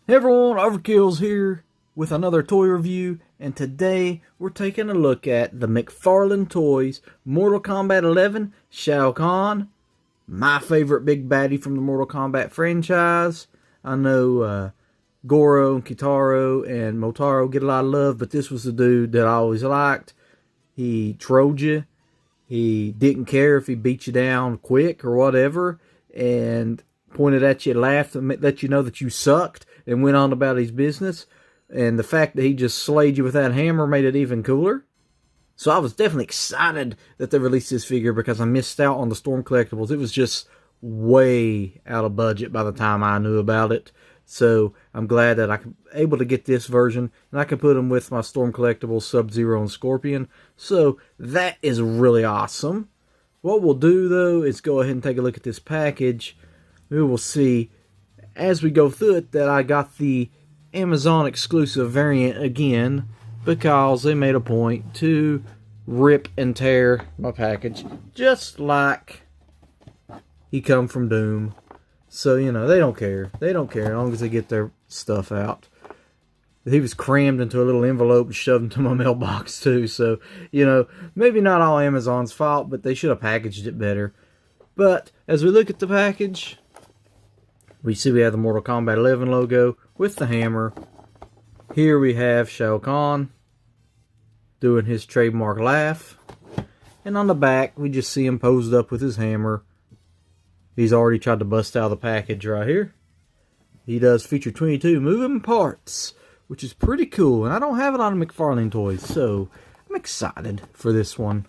Hey everyone, Overkill's here with another toy review, and today we're taking a look at the McFarlane Toys Mortal Kombat 11 Shao Kahn, my favorite big baddie from the Mortal Kombat franchise. I know Goro and Kitaro and Motaro get a lot of love, but this was the dude that I always liked. He trolled you. He didn't care if he beat you down quick or whatever, and pointed at you, laughed, and let you know that you sucked, and went on about his business. And the fact that he just slayed you with that hammer made it even cooler. So I was definitely excited that they released this figure because I missed out on the Storm collectibles. It was just way out of budget by the time I knew about it. So I'm glad that I'm able to get this version, and I can put them with my Storm collectibles, Sub-Zero and Scorpion. So that is really awesome. What we'll do though is go ahead and take a look at this package. We will see as we go through it that I got the Amazon exclusive variant again because they made a point to rip and tear my package just like he come from Doom. So, you know, they don't care. They don't care as long as they get their stuff out. He was crammed into a little envelope and shoved into my mailbox too. So, you know, maybe not all Amazon's fault, but they should have packaged it better. But as we look at the package, we see we have the Mortal Kombat 11 logo with the hammer. Here we have Shao Kahn doing his trademark laugh. And on the back, we just see him posed up with his hammer. He's already tried to bust out of the package right here. He does feature 22 moving parts, which is pretty cool. And I don't have it on McFarlane Toys, so I'm excited for this one.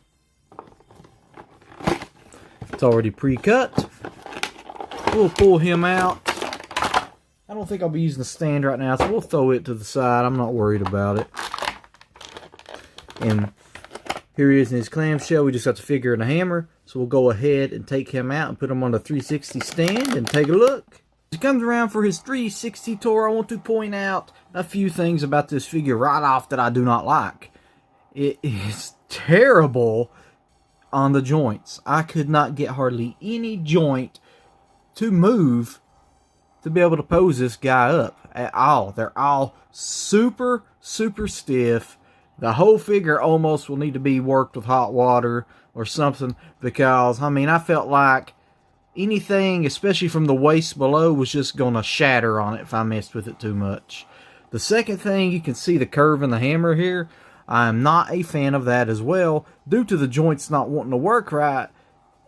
It's already pre-cut. We'll pull him out. I don't think I'll be using the stand right now, so we'll throw it to the side. I'm not worried about it. And here he is in his clamshell. We just got the figure and a hammer. So we'll go ahead and take him out and put him on the 360 stand and take a look. As he comes around for his 360 tour, I want to point out a few things about this figure right off that I do not like. It is terrible on the joints. I could not get hardly any joint to move to be able to pose this guy up at all. They're all super, super stiff. The whole figure almost will need to be worked with hot water or something because, I mean, I felt like anything, especially from the waist below, was just going to shatter on it if I messed with it too much. The second thing, you can see the curve in the hammer here. I'm not a fan of that as well. Due to the joints not wanting to work right,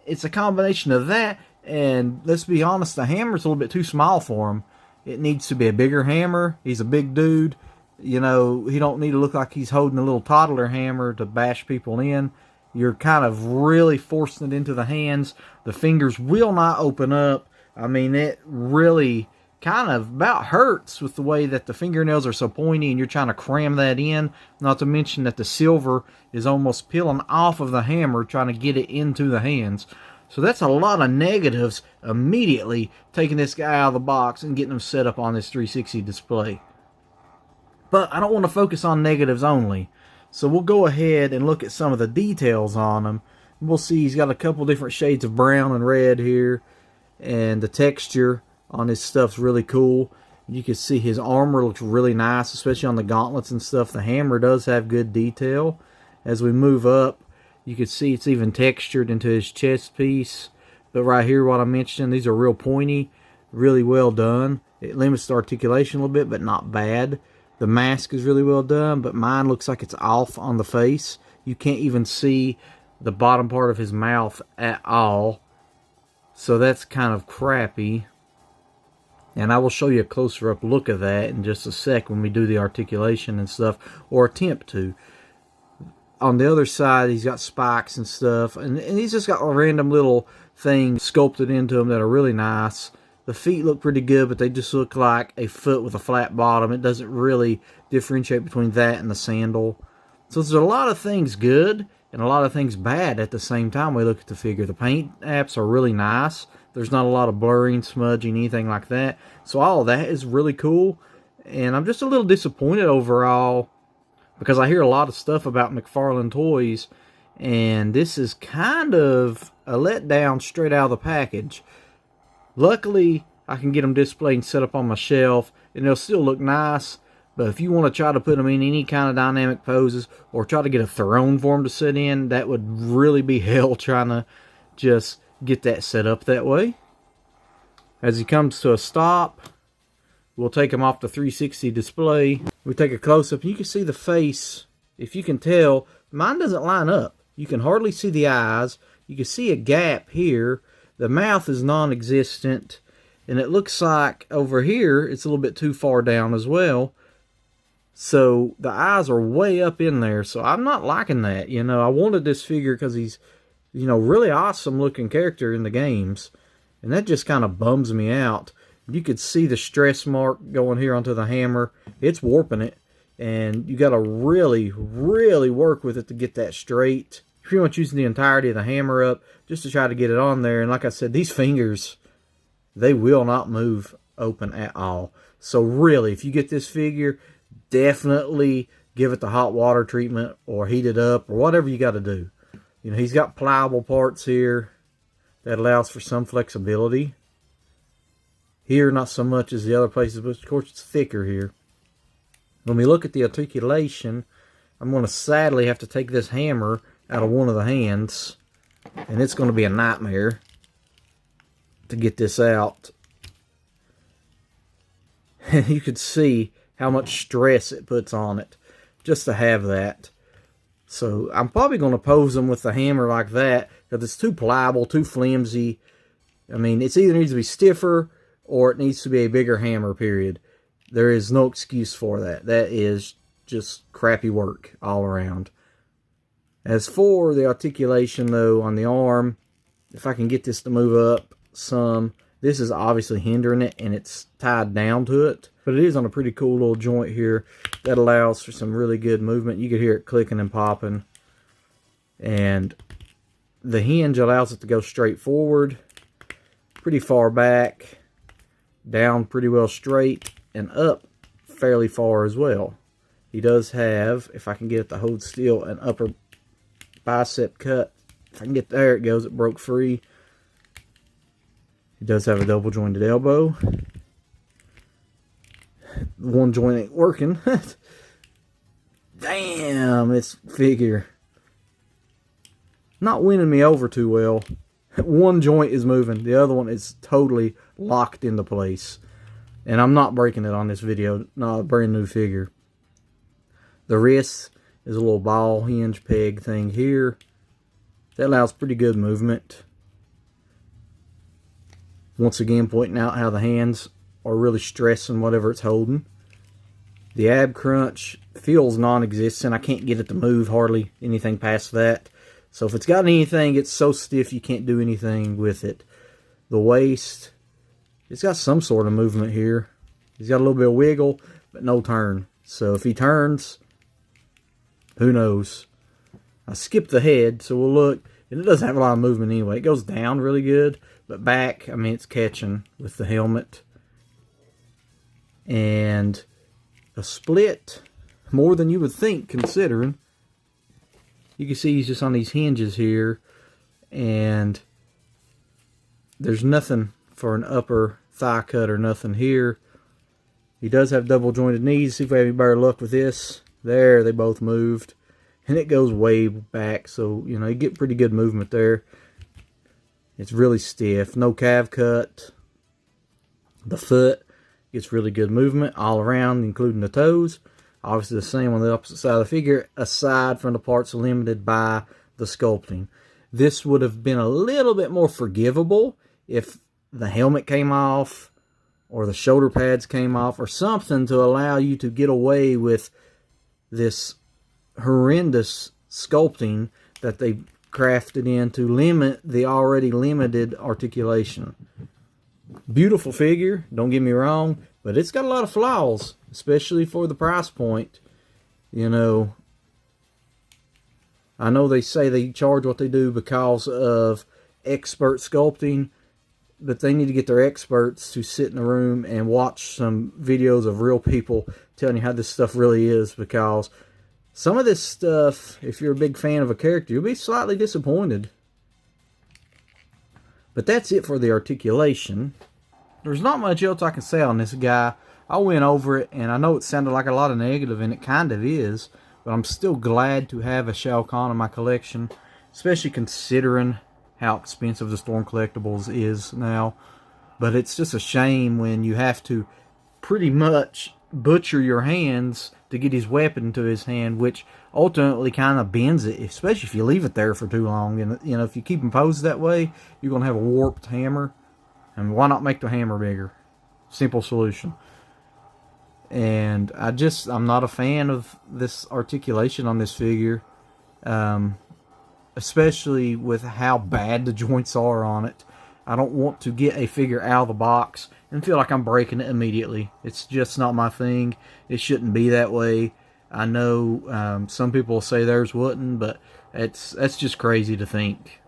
it's a combination of that. And let's be honest, the hammer's a little bit too small for him. It needs to be a bigger hammer. He's a big dude. You know, he don't need to look like he's holding a little toddler hammer to bash people in. You're kind of really forcing it into the hands. The fingers will not open up. I mean, it really kind of about hurts with the way that the fingernails are so pointy and you're trying to cram that in. Not to mention that the silver is almost peeling off of the hammer trying to get it into the hands. So that's a lot of negatives immediately taking this guy out of the box and getting him set up on this 360 display. But I don't want to focus on negatives only. So we'll go ahead and look at some of the details on him. We'll see he's got a couple different shades of brown and red here. And the texture on his stuff's really cool. You can see his armor looks really nice, especially on the gauntlets and stuff. The hammer does have good detail. As we move up, you can see it's even textured into his chest piece. But right here, what I mentioned, these are real pointy, really well done. It limits the articulation a little bit, but not bad. The mask is really well done, but mine looks like it's off on the face. You can't even see the bottom part of his mouth at all. So that's kind of crappy. And I will show you a closer up look of that in just a sec when we do the articulation and stuff, or attempt to. On the other side, he's got spikes and stuff, and he's just got a random little things sculpted into him that are really nice. The feet look pretty good, but they just look like a foot with a flat bottom. It doesn't really differentiate between that and the sandal. So there's a lot of things good and a lot of things bad at the same time we look at the figure. The paint apps are really nice. There's not a lot of blurring, smudging, anything like that. So all of that is really cool. And I'm just a little disappointed overall because I hear a lot of stuff about McFarlane Toys, and this is kind of a letdown straight out of the package. Luckily, I can get them displayed and set up on my shelf, and they'll still look nice. But if you want to try to put them in any kind of dynamic poses, or try to get a throne for them to sit in, that would really be hell trying to just get that set up that way. As he comes to a stop, we'll take him off the 360 display. We take a close-up, and you can see the face. If you can tell, mine doesn't line up. You can hardly see the eyes. You can see a gap here. The mouth is non-existent. And it looks like over here, it's a little bit too far down as well. So the eyes are way up in there. So I'm not liking that. You know, I wanted this figure because he's, you know, really awesome looking character in the games. And that just kind of bums me out. You could see the stress mark going here onto the hammer. It's warping it. And you got to really, really work with it to get that straight. You're pretty much using the entirety of the hammer up just to try to get it on there. And like I said, these fingers, they will not move open at all. So really, if you get this figure, definitely give it the hot water treatment or heat it up or whatever you got to do. You know, he's got pliable parts here that allows for some flexibility. Here, not so much as the other places, but of course it's thicker here. When we look at the articulation, I'm going to sadly have to take this hammer out of one of the hands, and it's going to be a nightmare to get this out. And you could see how much stress it puts on it just to have that. So I'm probably going to pose them with the hammer like that because it's too pliable, too flimsy. I mean, it either needs to be stiffer or it needs to be a bigger hammer, period. There is no excuse for that. That is just crappy work all around. As for the articulation, though, on the arm, if I can get this to move up some, this is obviously hindering it, and it's tied down to it. But it is on a pretty cool little joint here that allows for some really good movement. You could hear it clicking and popping. And the hinge allows it to go straight forward, pretty far back, down pretty well straight, and up fairly far as well. He does have, if I can get it to hold still, an upper bicep cut. If I can get there, it goes. It broke free. He does have a double jointed elbow. One joint ain't working. Damn, this figure not winning me over too well. One joint is moving. The other one is totally locked into place. And I'm not breaking it on this video. Not a brand new figure. The wrist is a little ball hinge peg thing here. That allows pretty good movement. Once again, pointing out how the hands are really stressing whatever it's holding. The ab crunch feels non-existent. I can't get it to move hardly anything past that. So if it's got anything, it's so stiff you can't do anything with it. The waist, it's got some sort of movement here. He's got a little bit of wiggle, but no turn. So if he turns, who knows? I skipped the head, so we'll look. And it doesn't have a lot of movement anyway. It goes down really good, but back, I mean, it's catching with the helmet. And a split, more than you would think, considering. You can see he's just on these hinges here, and there's nothing for an upper thigh cut or nothing here. He does have double jointed knees. See if we have any better luck with this. There, they both moved. And it goes way back, so, you know, you get pretty good movement there. It's really stiff. No calf cut. The foot gets really good movement all around, including the toes. Obviously the same on the opposite side of the figure, aside from the parts limited by the sculpting. This would have been a little bit more forgivable if the helmet came off, or the shoulder pads came off, or something to allow you to get away with this horrendous sculpting that they crafted in to limit the already limited articulation. Beautiful figure, don't get me wrong, but it's got a lot of flaws, especially for the price point. You know, I know they say they charge what they do because of expert sculpting, but they need to get their experts to sit in a room and watch some videos of real people telling you how this stuff really is, because some of this stuff, if you're a big fan of a character, you'll be slightly disappointed. But that's it for the articulation. there's not much else I can say on this guy. I went over it, and I know it sounded like a lot of negative, and it kind of is, but I'm still glad to have a Shao Kahn in my collection, especially considering how expensive the Storm Collectibles is now. But it's just a shame when you have to pretty much butcher your hands to get his weapon to his hand, which ultimately kind of bends it, especially if you leave it there for too long. And you know, if you keep him posed that way, you're going to have a warped hammer. And why not make the hammer bigger? Simple solution. And I'm not a fan of this articulation on this figure, especially with how bad the joints are on it. I don't want to get a figure out of the box and feel like I'm breaking it immediately. It's just not my thing. It shouldn't be that way. I know some people say theirs wouldn't, but that's just crazy to think.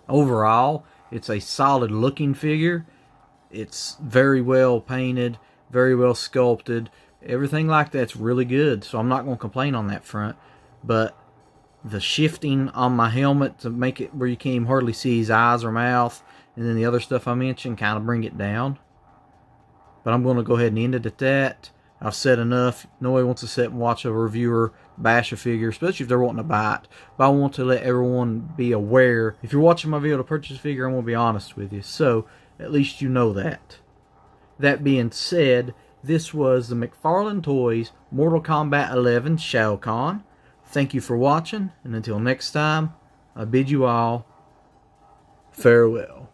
Overall, it's a solid looking figure. It's very well painted, very well sculpted. Everything like that's really good, so I'm not going to complain on that front. But the shifting on my helmet to make it where you can't even hardly see his eyes or mouth, and then the other stuff I mentioned kind of bring it down. But I'm going to go ahead and end it at that. I've said enough. Nobody wants to sit and watch a reviewer bash a figure, especially if they're wanting to buy it. But I want to let everyone be aware. If you're watching my video to purchase a figure, I'm going to be honest with you. So, at least you know that. That being said, this was the McFarlane Toys Mortal Kombat 11 Shao Kahn. Thank you for watching, and until next time, I bid you all farewell.